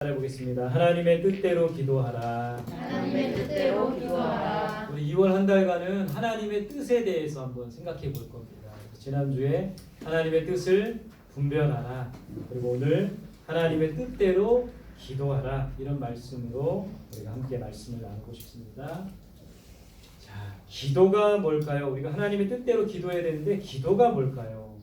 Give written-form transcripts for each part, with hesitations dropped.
해보겠습니다. 하나님의 뜻대로 기도하라. 하나님의 뜻대로 기도하라. 우리 2월 한 달간은 하나님의 뜻에 대해서 한번 생각해 볼 겁니다. 지난주에 하나님의 뜻을 분별하라. 그리고 오늘 하나님의 뜻대로 기도하라. 이런 말씀으로 우리가 함께 말씀을 나누고 싶습니다. 자, 기도가 뭘까요? 우리가 하나님의 뜻대로 기도해야 되는데 기도가 뭘까요?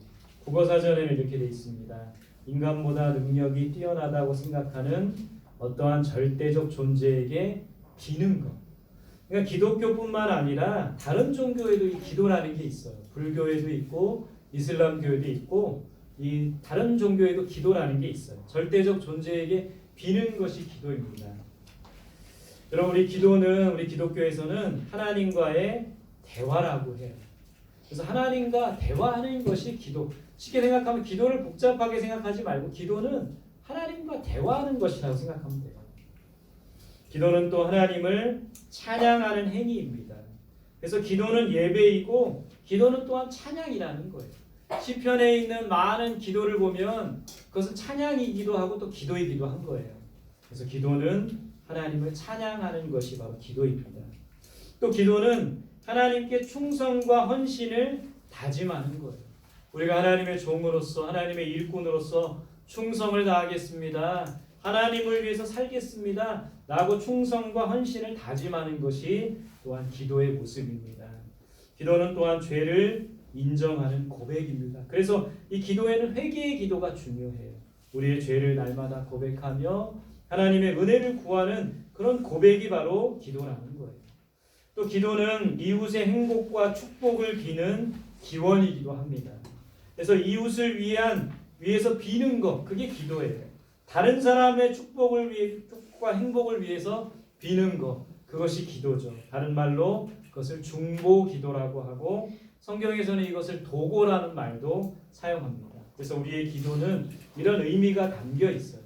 국어사전에는 이렇게 되어 있습니다. 인간보다 능력이 뛰어나다고 생각하는 어떠한 절대적 존재에게 비는 것. 그러니까 기독교뿐만 아니라 다른 종교에도 이 기도라는 게 있어요. 불교에도 있고 이슬람교에도 있고 이 다른 종교에도 기도라는 게 있어요. 절대적 존재에게 비는 것이 기도입니다. 여러분, 우리 기도는 우리 기독교에서는 하나님과의 대화라고 해요. 그래서 하나님과 대화하는 것이 기도. 쉽게 생각하면 기도를 복잡하게 생각하지 말고 기도는 하나님과 대화하는 것이라고 생각하면 돼요. 기도는 또 하나님을 찬양하는 행위입니다. 그래서 기도는 예배이고 기도는 또한 찬양이라는 거예요. 시편에 있는 많은 기도를 보면 그것은 찬양이기도 하고 또 기도이기도 한 거예요. 그래서 기도는 하나님을 찬양하는 것이 바로 기도입니다. 또 기도는 하나님께 충성과 헌신을 다짐하는 거예요. 우리가 하나님의 종으로서 하나님의 일꾼으로서 충성을 다하겠습니다. 하나님을 위해서 살겠습니다. 라고 충성과 헌신을 다짐하는 것이 또한 기도의 모습입니다. 기도는 또한 죄를 인정하는 고백입니다. 그래서 이 기도에는 회개의 기도가 중요해요. 우리의 죄를 날마다 고백하며 하나님의 은혜를 구하는 그런 고백이 바로 기도라는 거예요. 또 기도는 이웃의 행복과 축복을 비는 기원이기도 합니다. 그래서 이웃을 위해서 비는 것, 그게 기도예요. 다른 사람의 축복과 행복을 위해서 비는 것, 그것이 기도죠. 다른 말로 그것을 중보기도라고 하고 성경에서는 이것을 도고라는 말도 사용합니다. 그래서 우리의 기도는 이런 의미가 담겨 있어요.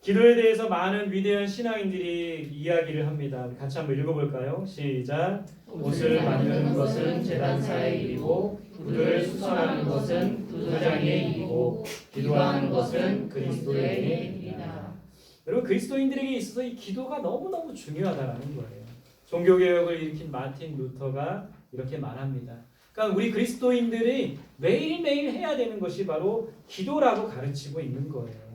기도에 대해서 많은 위대한 신앙인들이 이야기를 합니다. 같이 한번 읽어볼까요? 시작. 옷을 만드는 것은 제단사의 일이고 구두를 수선하는 것은 구두장의 일이고 기도하는 것은 그리스도의 일이다. 여러분, 그리스도인들에게 있어서 이 기도가 너무너무 중요하다는 거예요. 종교개혁을 일으킨 마틴 루터가 이렇게 말합니다. 그러니까 우리 그리스도인들이 매일매일 해야 되는 것이 바로 기도라고 가르치고 있는 거예요.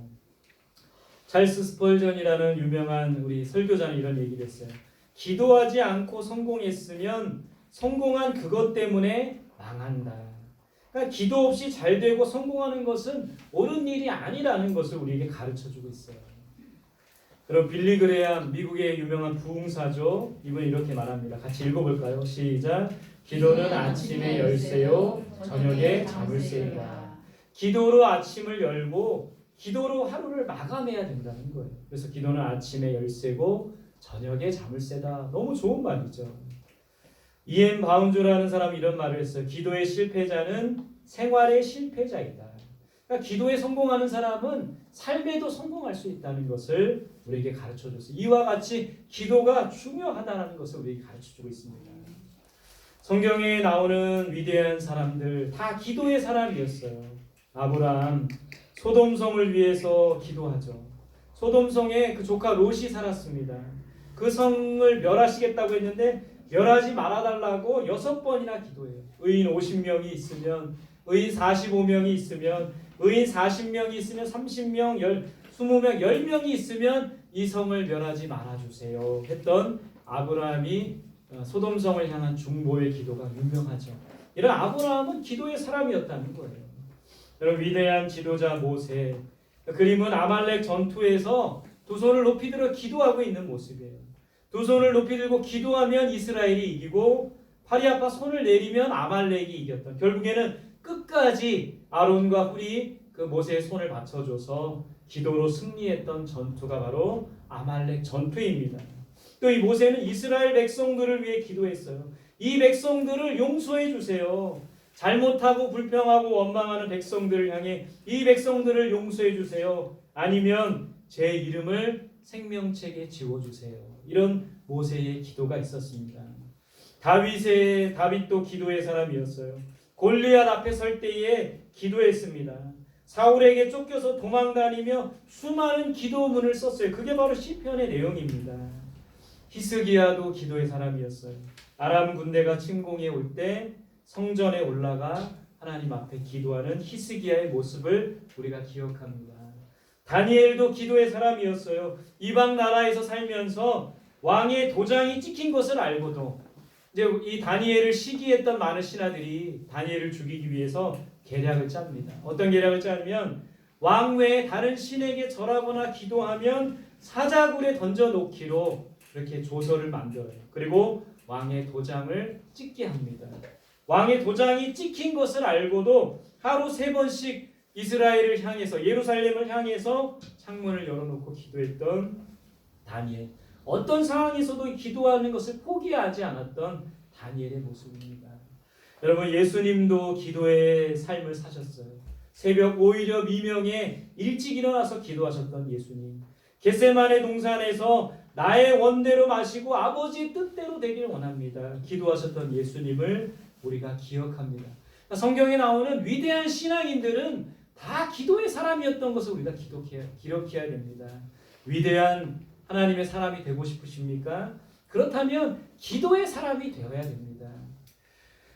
찰스 스펄전이라는 유명한 우리 설교자는 이런 얘기를 했어요. 기도하지 않고 성공했으면 성공한 그것 때문에 망한다. 그러니까 기도 없이 잘 되고 성공하는 것은 옳은 일이 아니라는 것을 우리에게 가르쳐주고 있어요. 그럼 빌리 그레함, 미국의 유명한 부흥사죠. 이분이 이렇게 말합니다. 같이 읽어볼까요? 시작. 기도는 아침의 열쇠요 저녁에 자물쇠이다. 기도로 아침을 열고 기도로 하루를 마감해야 된다는 거예요. 그래서 기도는 아침의 열쇠고 저녁에 자물쇠다. 너무 좋은 말이죠. E.M. 바운조라는 사람이 이런 말을 했어요. 기도의 실패자는 생활의 실패자이다. 그러니까 기도에 성공하는 사람은 삶에도 성공할 수 있다는 것을 우리에게 가르쳐줬어요. 이와 같이 기도가 중요하다는 것을 우리에게 가르쳐주고 있습니다. 성경에 나오는 위대한 사람들 다 기도의 사람이었어요. 아브라함 소돔성을 위해서 기도하죠. 소돔성에 그 조카 롯이 살았습니다. 그 성을 멸하시겠다고 했는데 멸하지 말아달라고 6번이나 기도해요. 의인 50명이 있으면, 의인 45명이 있으면, 의인 40명이 있으면, 30명, 20명, 10명이 있으면 이 성을 멸하지 말아주세요 했던 아브라함이 소돔성을 향한 중보의 기도가 유명하죠. 이런 아브라함은 기도의 사람이었다는 거예요. 여러분, 위대한 지도자 모세, 그림은 아말렉 전투에서 두 손을 높이 들어 기도하고 있는 모습이에요. 두 손을 높이 들고 기도하면 이스라엘이 이기고 팔이 아파 손을 내리면 아말렉이 이겼던, 결국에는 끝까지 아론과 훌이 그 모세의 손을 받쳐줘서 기도로 승리했던 전투가 바로 아말렉 전투입니다. 또 이 모세는 이스라엘 백성들을 위해 기도했어요. 이 백성들을 용서해 주세요. 잘못하고 불평하고 원망하는 백성들을 향해 이 백성들을 용서해 주세요. 아니면 제 이름을 생명책에 지워주세요. 이런 모세의 기도가 있었습니다. 다윗도 기도의 사람이었어요. 골리앗 앞에 설 때에 기도했습니다. 사울에게 쫓겨서 도망다니며 수많은 기도문을 썼어요. 그게 바로 시편의 내용입니다. 히스기야도 기도의 사람이었어요. 아람 군대가 침공해 올 때 성전에 올라가 하나님 앞에 기도하는 히스기야의 모습을 우리가 기억합니다. 다니엘도 기도의 사람이었어요. 이방 나라에서 살면서 왕의 도장이 찍힌 것을 알고도 이제 이 다니엘을 시기했던 많은 신하들이 다니엘을 죽이기 위해서 계략을 짭니다. 어떤 계략을 짜냐면 왕 외에 다른 신에게 절하거나 기도하면 사자굴에 던져 놓기로 이렇게 조서를 만들어요. 그리고 왕의 도장을 찍게 합니다. 왕의 도장이 찍힌 것을 알고도 하루 3번씩 이스라엘을 향해서 예루살렘을 향해서 창문을 열어놓고 기도했던 다니엘. 어떤 상황에서도 기도하는 것을 포기하지 않았던 다니엘의 모습입니다. 여러분, 예수님도 기도의 삶을 사셨어요. 새벽 오히려 미명에 일찍 일어나서 기도하셨던 예수님. 겟세마네 동산에서 나의 원대로 마시고 아버지의 뜻대로 되길 원합니다. 기도하셨던 예수님을 우리가 기억합니다. 성경에 나오는 위대한 신앙인들은 다 기도의 사람이었던 것을 우리가 기록해야 됩니다. 위대한 하나님의 사람이 되고 싶으십니까? 그렇다면 기도의 사람이 되어야 됩니다.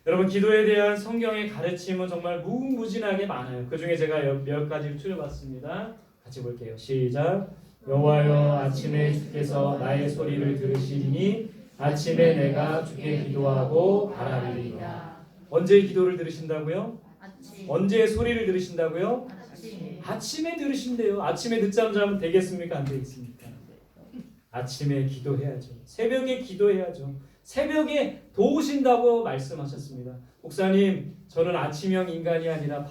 여러분, 기도에 대한 성경의 가르침은 정말 무궁무진하게 많아요. 그 중에 제가 몇 가지를 추려봤습니다. 같이 볼게요. 시작. 여호와여, 아침에 주께서 나의 소리를 들으시리니 아침에 내가 주께 기도하고 바라리이다. 언제 기도를 들으신다고요? 아침. 언제 소리를 들으신다고요? 아침. 아침에 들으신대요. 아침에 늦잠 자면 되겠습니까? 안 되겠습니까? 아침에 기도해야죠. 새벽에 기도해야죠. 새벽에 도우신다고 말씀하셨습니다. 목사님, 저는 아침형 인간이 아니라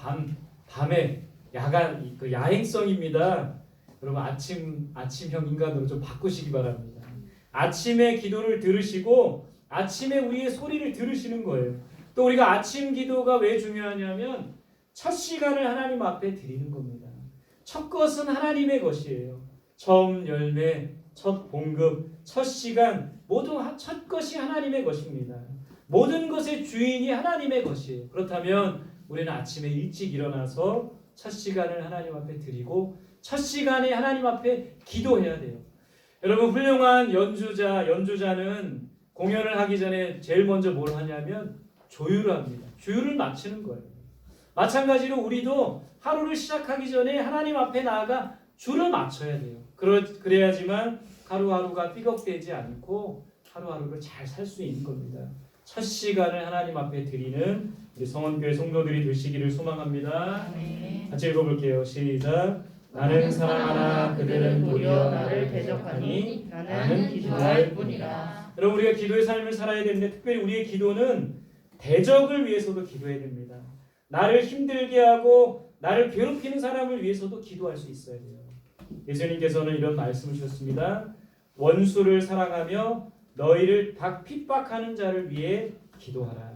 밤에 야간 야행성입니다. 여러분, 아침형 인간으로 좀 바꾸시기 바랍니다. 아침에 기도를 들으시고 아침에 우리의 소리를 들으시는 거예요. 또 우리가 아침 기도가 왜 중요하냐면 첫 시간을 하나님 앞에 드리는 겁니다. 첫 것은 하나님의 것이에요. 처음 열매, 첫 봉급, 첫 시간, 모두 첫 것이 하나님의 것입니다. 모든 것의 주인이 하나님의 것이에요. 그렇다면 우리는 아침에 일찍 일어나서 첫 시간을 하나님 앞에 드리고 첫 시간에 하나님 앞에 기도해야 돼요. 여러분, 훌륭한 연주자는 공연을 하기 전에 제일 먼저 뭘 하냐면 조율을 합니다. 조율을 맞추는 거예요. 마찬가지로 우리도 하루를 시작하기 전에 하나님 앞에 나아가 줄을 맞춰야 돼요. 그래야지만 하루하루가 삐걱대지 않고 하루하루를 잘 살 수 있는 겁니다. 첫 시간을 하나님 앞에 드리는 우리 성원교회 성도들이 되시기를 소망합니다. 같이 읽어볼게요. 시작. 나는 사랑하나 그들은 도리어 나를 대적하니 나는 기도할 뿐이라. 여러분, 우리가 기도의 삶을 살아야 되는데 특별히 우리의 기도는 대적을 위해서도 기도해야 됩니다. 나를 힘들게 하고 나를 괴롭히는 사람을 위해서도 기도할 수 있어야 돼요. 예수님께서는 이런 말씀을 주셨습니다. 원수를 사랑하며 너희를 핍박하는 자를 위해 기도하라.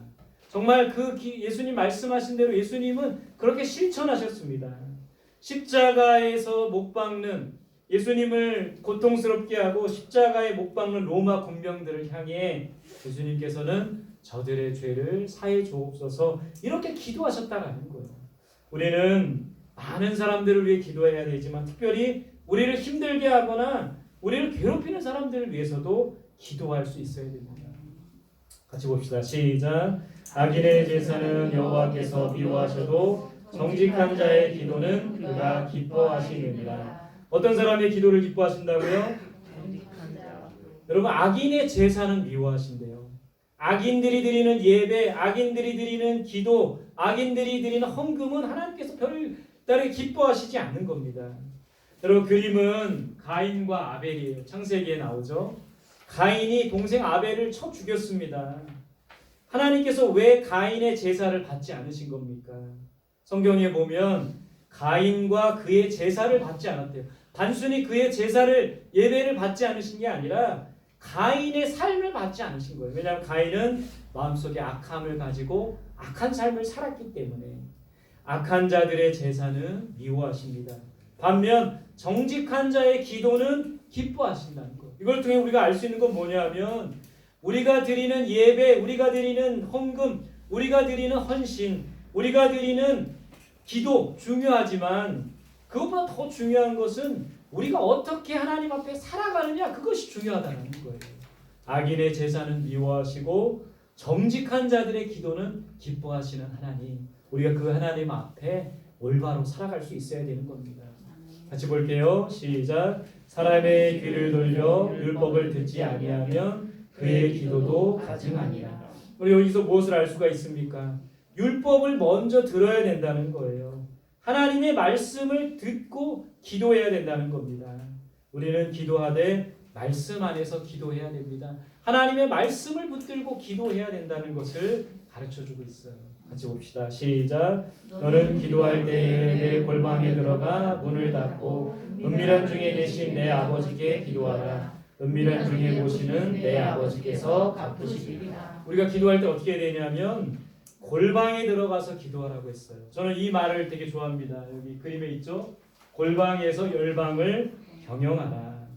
정말 예수님 말씀하신 대로 예수님은 그렇게 실천하셨습니다. 십자가에서 못 박는 예수님을 고통스럽게 하고 십자가에 못 박는 로마 군병들을 향해 예수님께서는 저들의 죄를 사해 주옵소서 이렇게 기도하셨다라는 거예요. 우리는 많은 사람들을 위해 기도해야 되지만 특별히 우리를 힘들게 하거나 우리를 괴롭히는 사람들을 위해서도 기도할 수 있어야 됩니다. 같이 봅시다. 시작. 악인의 제사는 여호와께서 미워하셔도 정직한 자의 기도는 그가 기뻐하시느니라. 어떤 사람의 기도를 기뻐하신다고요? 여러분, 악인의 제사는 미워하신대요. 악인들이 드리는 예배, 악인들이 드리는 기도, 악인들이 드리는 헌금은 하나님께서 별다르게 기뻐하시지 않는 겁니다. 여러분, 그림은 가인과 아벨이에요. 창세기에 나오죠. 가인이 동생 아벨을 쳐 죽였습니다. 하나님께서 왜 가인의 제사를 받지 않으신 겁니까? 성경에 보면 가인과 그의 제사를 받지 않았대요. 단순히 그의 제사를 예배를 받지 않으신 게 아니라 가인의 삶을 받지 않으신 거예요. 왜냐하면 가인은 마음속에 악함을 가지고 악한 삶을 살았기 때문에 악한 자들의 제사는 미워하십니다. 반면 정직한 자의 기도는 기뻐하신다는 것. 이걸 통해 우리가 알 수 있는 건 뭐냐면 우리가 드리는 예배, 우리가 드리는 헌금, 우리가 드리는 헌신, 우리가 드리는 기도 중요하지만 그것보다 더 중요한 것은 우리가 어떻게 하나님 앞에 살아가느냐, 그것이 중요하다는 거예요. 악인의 제사는 미워하시고 정직한 자들의 기도는 기뻐하시는 하나님, 우리가 그 하나님 앞에 올바로 살아갈 수 있어야 되는 겁니다. 같이 볼게요. 시작. 사람의 귀를 돌려 율법을 듣지 아니하면 그의 기도도 가증하니라. 우리 여기서 무엇을 알 수가 있습니까? 율법을 먼저 들어야 된다는 거예요. 하나님의 말씀을 듣고 기도해야 된다는 겁니다. 우리는 기도하되 말씀 안에서 기도해야 됩니다. 하나님의 말씀을 붙들고 기도해야 된다는 것을 가르쳐주고 있어요. 같이 봅시다. 시작. 너는 기도할 때에 내 골방에 들어가 문을 닫고 은밀한 중에 계신 내 아버지께 기도하라. 은밀한 중에 보시는 내 아버지께서 갚으시리라. 우리가 기도할 때 어떻게 해야 되냐면 골방에 들어가서 기도하라고 했어요. 저는 이 말을 되게 좋아합니다. 여기 그림에 있죠. 골방에서 열방을 경영하라.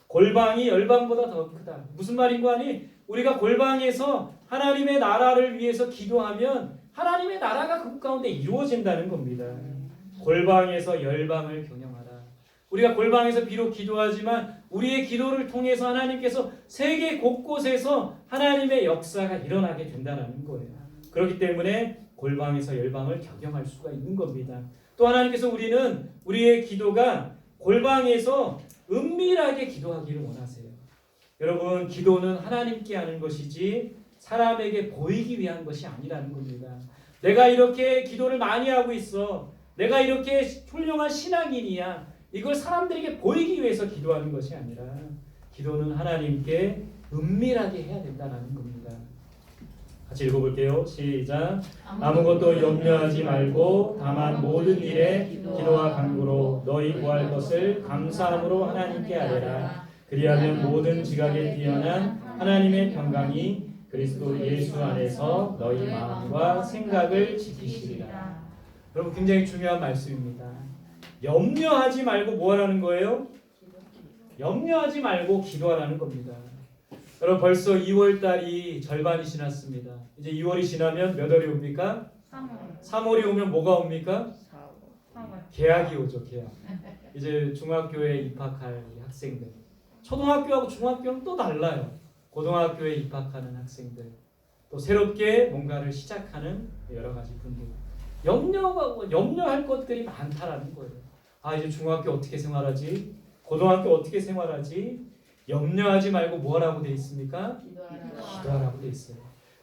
골방이 열방보다 더 크다. 무슨 말인 거 아니? 우리가 골방에서 하나님의 나라를 위해서 기도하면 하나님의 나라가 그 가운데 이루어진다는 겁니다. 골방에서 열방을 경영하라. 우리가 골방에서 비록 기도하지만 우리의 기도를 통해서 하나님께서 세계 곳곳에서 하나님의 역사가 일어나게 된다는 거예요. 그렇기 때문에 골방에서 열방을 경영할 수가 있는 겁니다. 또 하나님께서 우리의 기도가 골방에서 은밀하게 기도하기를 원하세요. 여러분, 기도는 하나님께 하는 것이지 사람에게 보이기 위한 것이 아니라는 겁니다. 내가 이렇게 기도를 많이 하고 있어, 내가 이렇게 훌륭한 신앙인이야, 이걸 사람들에게 보이기 위해서 기도하는 것이 아니라 기도는 하나님께 은밀하게 해야 된다는 겁니다. 같이 읽어볼게요. 시작. 아무것도 염려하지 말고 다만 모든 일에 기도와 간구로 너희 구할 것을 감사함으로 하나님께 아뢰라. 그리하면 모든 지각에 뛰어난 하나님의 평강이 그리스도 예수 안에서 너희 마음과 생각을 지키시리라. 여러분, 굉장히 중요한 말씀입니다. 염려하지 말고 뭐 하라는 거예요? 염려하지 말고 기도하라는 겁니다. 여러분, 벌써 2월달이 절반이 지났습니다. 이제 2월이 지나면 몇 월이 옵니까? 3월이 오면 뭐가 옵니까? 개학이 오죠. 개학. 이제 중학교에 입학할 학생들. 초등학교하고 중학교는 또 달라요. 고등학교에 입학하는 학생들. 또 새롭게 뭔가를 시작하는 여러 가지 분들. 염려할 것들이 많다라는 거예요. 아, 이제 중학교 어떻게 생활하지? 고등학교 어떻게 생활하지? 염려하지 말고 뭐 하라고 돼 있습니까? 기도하라고 돼 있어요.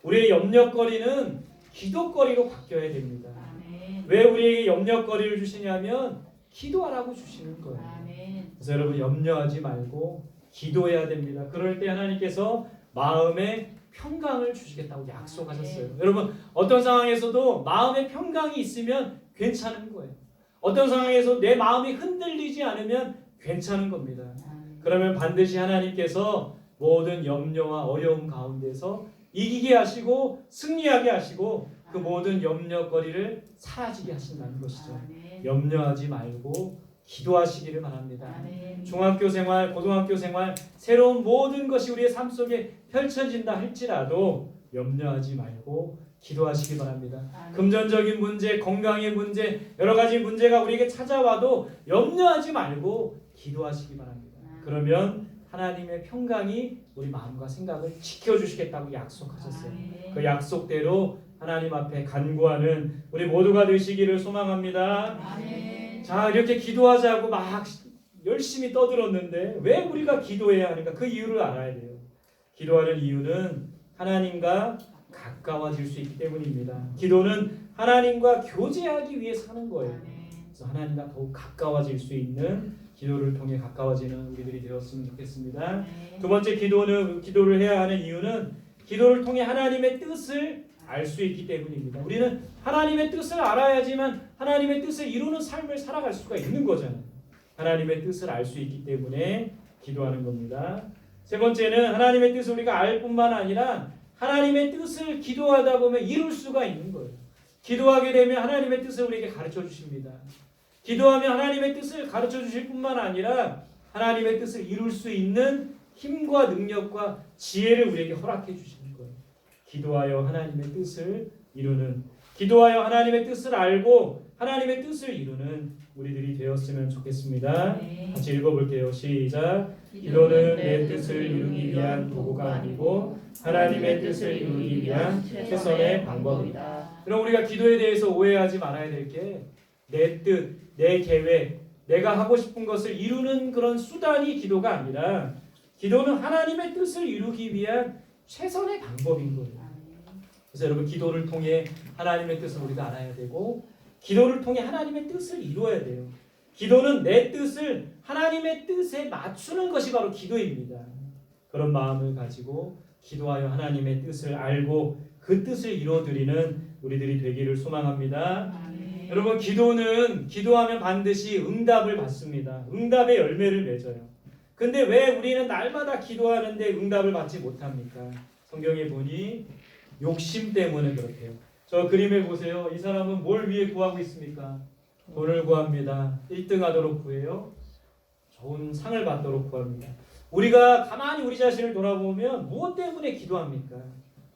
우리의 염려거리는 기도거리로 바뀌어야 됩니다. 아멘. 왜 우리에게 염려거리를 주시냐면 기도하라고 주시는 거예요. 아멘. 그래서 여러분, 염려하지 말고 기도해야 됩니다. 그럴 때 하나님께서 마음에 평강을 주시겠다고 약속하셨어요. 아멘. 여러분, 어떤 상황에서도 마음의 평강이 있으면 괜찮은 거예요. 어떤 상황에서 내 마음이 흔들리지 않으면 괜찮은 겁니다. 그러면 반드시 하나님께서 모든 염려와 어려움 가운데서 이기게 하시고 승리하게 하시고 그 모든 염려거리를 사라지게 하신다는 것이죠. 염려하지 말고 기도하시기를 바랍니다. 중학교 생활, 고등학교 생활, 새로운 모든 것이 우리의 삶 속에 펼쳐진다 할지라도 염려하지 말고 기도하시기 바랍니다. 금전적인 문제, 건강의 문제, 여러 가지 문제가 우리에게 찾아와도 염려하지 말고 기도하시기 바랍니다. 그러면 하나님의 평강이 우리 마음과 생각을 지켜주시겠다고 약속하셨어요. 그 약속대로 하나님 앞에 간구하는 우리 모두가 되시기를 소망합니다. 자, 이렇게 기도하자고 막 열심히 떠들었는데 왜 우리가 기도해야 하는가? 그 이유를 알아야 돼요. 기도하는 이유는 하나님과 가까워질 수 있기 때문입니다. 기도는 하나님과 교제하기 위해서 하는 거예요. 그래서 하나님과 더욱 가까워질 수 있는 기도를 통해 가까워지는 우리들이 되었으면 좋겠습니다. 두 번째, 기도를 해야 하는 이유는 기도를 통해 하나님의 뜻을 알 수 있기 때문입니다. 우리는 하나님의 뜻을 알아야지만 하나님의 뜻을 이루는 삶을 살아갈 수가 있는 거잖아요. 하나님의 뜻을 알 수 있기 때문에 기도하는 겁니다. 세 번째는 하나님의 뜻을 우리가 알 뿐만 아니라 하나님의 뜻을 기도하다 보면 이룰 수가 있는 거예요. 기도하게 되면 하나님의 뜻을 우리에게 가르쳐 주십니다. 기도하면 하나님의 뜻을 가르쳐 주실 뿐만 아니라 하나님의 뜻을 이룰 수 있는 힘과 능력과 지혜를 우리에게 허락해 주시는 거예요. 기도하여 하나님의 뜻을 이루는 기도하여 하나님의 뜻을 알고 하나님의 뜻을 이루는 우리들이 되었으면 좋겠습니다. 같이 읽어볼게요. 시작. 기도는 내 뜻을 이루기 위한 도구가 아니고 하나님의 뜻을 이루기 위한 최선의 방법이다. 그럼 우리가 기도에 대해서 오해하지 말아야 될 게 내 뜻, 내 계획, 내가 하고 싶은 것을 이루는 그런 수단이 기도가 아니라 기도는 하나님의 뜻을 이루기 위한 최선의 방법인 거예요. 그래서 여러분 기도를 통해 하나님의 뜻을 우리가 알아야 되고 기도를 통해 하나님의 뜻을 이루어야 돼요. 기도는 내 뜻을 하나님의 뜻에 맞추는 것이 바로 기도입니다. 그런 마음을 가지고 기도하여 하나님의 뜻을 알고 그 뜻을 이루어드리는 우리들이 되기를 소망합니다. 여러분 기도는 기도하면 반드시 응답을 받습니다. 응답의 열매를 맺어요. 근데 왜 우리는 날마다 기도하는데 응답을 받지 못합니까? 성경에 보니 욕심 때문에 그렇대요. 저 그림을 보세요. 이 사람은 뭘 위해 구하고 있습니까? 돈을 구합니다. 1등 하도록 구해요. 좋은 상을 받도록 구합니다. 우리가 가만히 우리 자신을 돌아보면 무엇 때문에 기도합니까?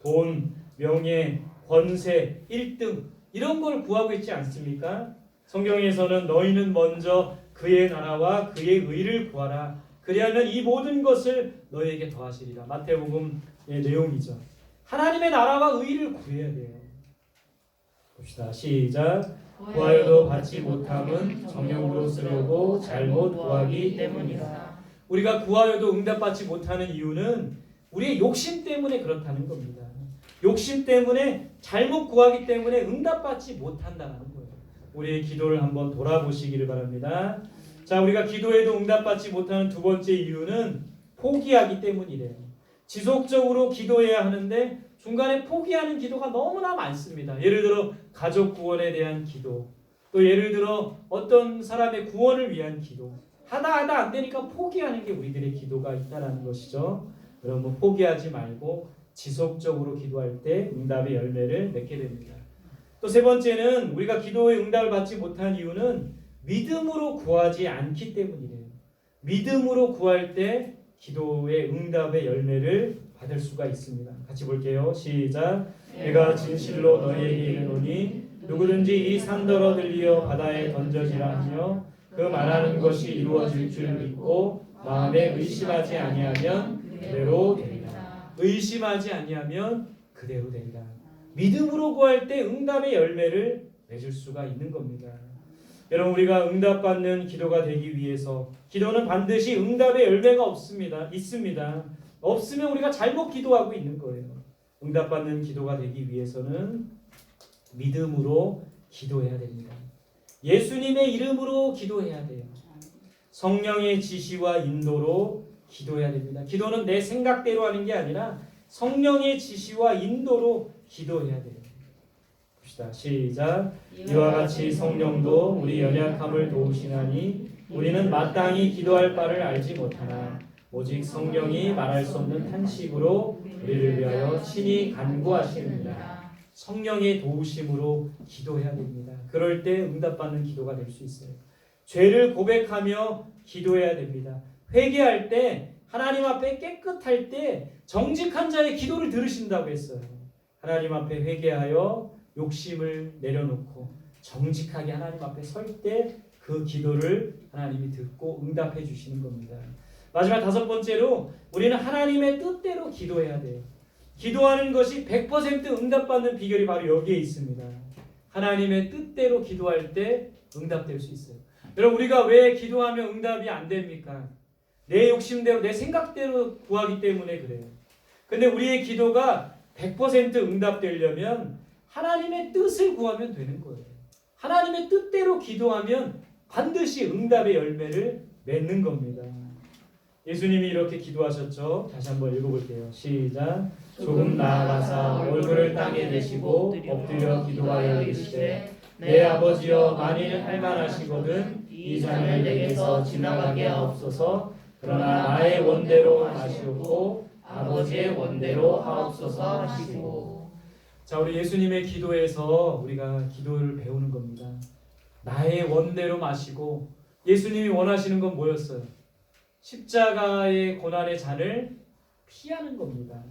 돈, 명예, 권세, 1등 이런 걸 구하고 있지 않습니까? 성경에서는 너희는 먼저 그의 나라와 그의 의를 구하라. 그리하면 이 모든 것을 너희에게 더하시리라. 마태복음의 내용이죠. 하나님의 나라와 의를 구해야 돼요. 봅시다. 시작. 구하여도 받지 못함은 정욕으로 쓰려고 잘못 구하기 때문이다. 우리가 구하여도 응답받지 못하는 이유는 우리의 욕심 때문에 그렇다는 겁니다. 욕심 때문에 잘못 구하기 때문에 응답받지 못한다는 거예요. 우리의 기도를 한번 돌아보시기를 바랍니다. 자, 우리가 기도해도 응답받지 못하는 두 번째 이유는 포기하기 때문이래요. 지속적으로 기도해야 하는데 중간에 포기하는 기도가 너무나 많습니다. 예를 들어 가족 구원에 대한 기도, 또 예를 들어 어떤 사람의 구원을 위한 기도, 하다 안 되니까 포기하는 게 우리들의 기도가 있다는 것이죠. 여러분 포기하지 말고 지속적으로 기도할 때 응답의 열매를 맺게 됩니다. 또 세 번째는 우리가 기도의 응답을 받지 못한 이유는 믿음으로 구하지 않기 때문이래요. 믿음으로 구할 때 기도의 응답의 열매를 받을 수가 있습니다. 같이 볼게요. 시작. 내가 진실로 너희에게 이르노니 누구든지 이 산더러 들리어 바다에 던져지라 하며 그 말하는 것이 이루어질 줄 믿고 마음에 의심하지 아니하면 그대로 되리라. 의심하지 아니하면 그대로 되리라. 믿음으로 구할 때 응답의 열매를 맺을 수가 있는 겁니다. 여러분 우리가 응답받는 기도가 되기 위해서 기도는 반드시 응답의 열매가 있습니다. 없으면 우리가 잘못 기도하고 있는 거예요. 응답받는 기도가 되기 위해서는 믿음으로 기도해야 됩니다. 예수님의 이름으로 기도해야 돼요. 성령의 지시와 인도로 기도해야 됩니다. 기도는 내 생각대로 하는 게 아니라 성령의 지시와 인도로 기도해야 돼요. 봅시다. 시작. 이와 같이 성령도 우리 연약함을 도우시나니 우리는 마땅히 기도할 바를 알지 못하나 오직 성령이 말할 수 없는 탄식으로 우리를 위하여 친히 간구하시느니라. 성령의 도우심으로 기도해야 됩니다. 그럴 때 응답받는 기도가 될 수 있어요. 죄를 고백하며 기도해야 됩니다. 회개할 때 하나님 앞에 깨끗할 때 정직한 자의 기도를 들으신다고 했어요. 하나님 앞에 회개하여 욕심을 내려놓고 정직하게 하나님 앞에 설 때 그 기도를 하나님이 듣고 응답해 주시는 겁니다. 마지막 다섯 번째로 우리는 하나님의 뜻대로 기도해야 돼요. 기도하는 것이 100% 응답받는 비결이 바로 여기에 있습니다. 하나님의 뜻대로 기도할 때 응답될 수 있어요. 여러분 우리가 왜 기도하면 응답이 안 됩니까? 내 욕심대로 내 생각대로 구하기 때문에 그래요. 근데 우리의 기도가 100% 응답되려면 하나님의 뜻을 구하면 되는 거예요. 하나님의 뜻대로 기도하면 반드시 응답의 열매를 맺는 겁니다. 예수님이 이렇게 기도하셨죠. 다시 한번 읽어볼게요. 시작. 조금 나아가사 얼굴을 땅에 대시고 엎드려 기도하여 이르시되 내 아버지여 만일 할만하시거든 이 잔을 내게서 지나가게 하옵소서. 그러나 나의 원대로 하시옵고 아버지의 원대로 하옵소서 하시고. 자, 우리 예수님의 기도에서 우리가 기도를 배우는 겁니다. 나의 원대로 마시고 예수님이 원하시는 건 뭐였어요? 십자가의 고난의 잔을 피하는 겁니다.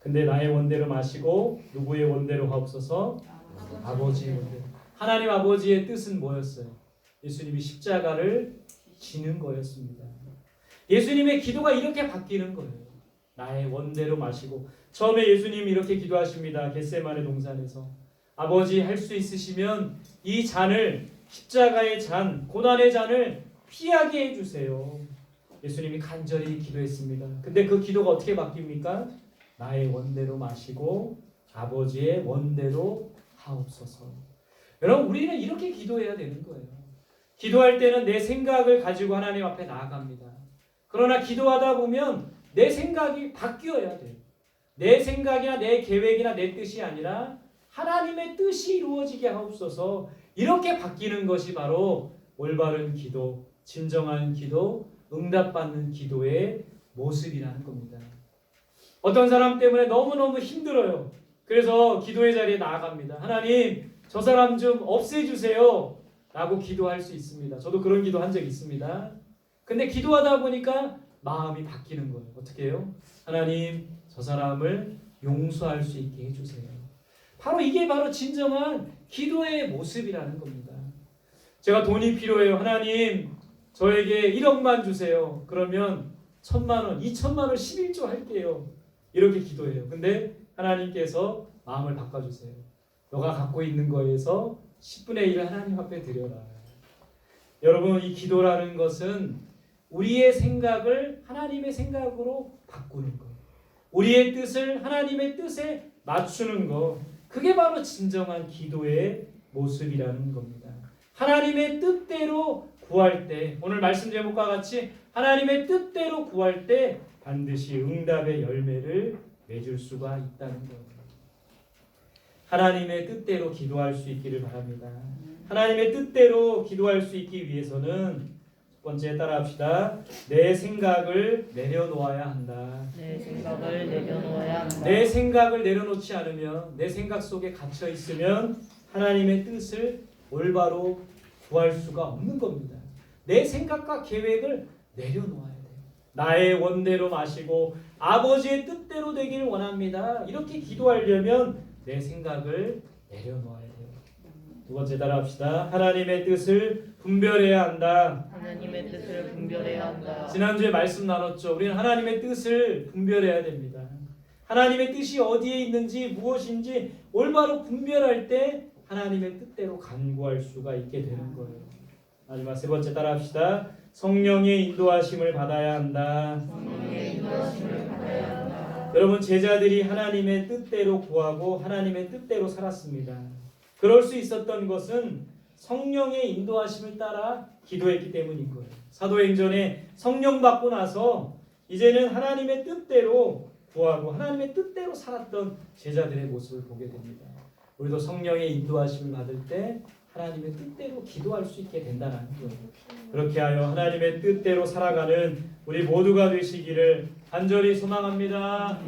근데 나의 원대로 마시고 누구의 원대로 하옵소서? 아버지의 원대로. 하나님 아버지의 뜻은 뭐였어요? 예수님이 십자가를 지는 거였습니다. 예수님의 기도가 이렇게 바뀌는 거예요. 나의 원대로 마시고. 처음에 예수님이 이렇게 기도하십니다. 겟세마네 동산에서. 아버지, 할 수 있으시면 이 잔을, 십자가의 잔, 고난의 잔을 피하게 해주세요. 예수님이 간절히 기도했습니다. 근데 그 기도가 어떻게 바뀝니까? 나의 원대로 마시고 아버지의 원대로 하옵소서. 여러분, 우리는 이렇게 기도해야 되는 거예요. 기도할 때는 내 생각을 가지고 하나님 앞에 나아갑니다. 그러나 기도하다 보면 내 생각이 바뀌어야 돼요. 내 생각이나 내 계획이나 내 뜻이 아니라 하나님의 뜻이 이루어지게 하옵소서. 이렇게 바뀌는 것이 바로 올바른 기도, 진정한 기도, 응답받는 기도의 모습이라는 겁니다. 어떤 사람 때문에 너무너무 힘들어요. 그래서 기도의 자리에 나아갑니다. 하나님, 저 사람 좀 없애주세요 라고 기도할 수 있습니다. 저도 그런 기도 한 적 있습니다. 근데 기도하다 보니까 마음이 바뀌는 거예요. 어떻게 해요? 하나님, 저 사람을 용서할 수 있게 해주세요. 이게 바로 진정한 기도의 모습이라는 겁니다. 제가 돈이 필요해요. 하나님, 저에게 1억만 주세요. 그러면 1,000만 원, 2,000만 원 11조 할게요. 이렇게 기도해요. 근데 하나님께서 마음을 바꿔주세요. 너가 갖고 있는 거에서 10분의 1을 하나님 앞에 드려라. 여러분, 이 기도라는 것은 우리의 생각을 하나님의 생각으로 바꾸는 것, 우리의 뜻을 하나님의 뜻에 맞추는 것, 그게 바로 진정한 기도의 모습이라는 겁니다. 하나님의 뜻대로 구할 때, 오늘 말씀 제목과 같이 하나님의 뜻대로 구할 때 반드시 응답의 열매를 맺을 수가 있다는 겁니다. 하나님의 뜻대로 기도할 수 있기를 바랍니다. 하나님의 뜻대로 기도할 수 있기 위해서는 첫 번째 따라합시다. 내 생각을 내려놓아야 한다. 내 생각을 내려놓아야 한다. 내 생각을 내려놓지 않으면, 내 생각 속에 갇혀 있으면 하나님의 뜻을 올바로 구할 수가 없는 겁니다. 내 생각과 계획을 내려놓아야 돼요. 나의 원대로 마시고 아버지의 뜻대로 되길 원합니다. 이렇게 기도하려면 내 생각을 내려놓아야 돼요. 두 번째 따라합시다. 하나님의 뜻을 분별해야 한다. 하나님의 뜻을 분별해야 한다. 지난주에 말씀 나눴죠. 우리는 하나님의 뜻을 분별해야 됩니다. 하나님의 뜻이 어디에 있는지 무엇인지 올바로 분별할 때 하나님의 뜻대로 간구할 수가 있게 되는 거예요. 마지막 세 번째 따라합시다. 성령의 인도하심을 받아야 한다. 성령의 인도하심을 받아야 한다. 여러분, 제자들이 하나님의 뜻대로 구하고 하나님의 뜻대로 살았습니다. 그럴 수 있었던 것은 성령의 인도하심을 따라 기도했기 때문인 거예요. 사도행전에 성령 받고 나서 이제는 하나님의 뜻대로 구하고 하나님의 뜻대로 살았던 제자들의 모습을 보게 됩니다. 우리도 성령의 인도하심을 받을 때 하나님의 뜻대로 기도할 수 있게 된다는 거예요. 그렇게 하여 하나님의 뜻대로 살아가는 우리 모두가 되시기를 간절히 소망합니다.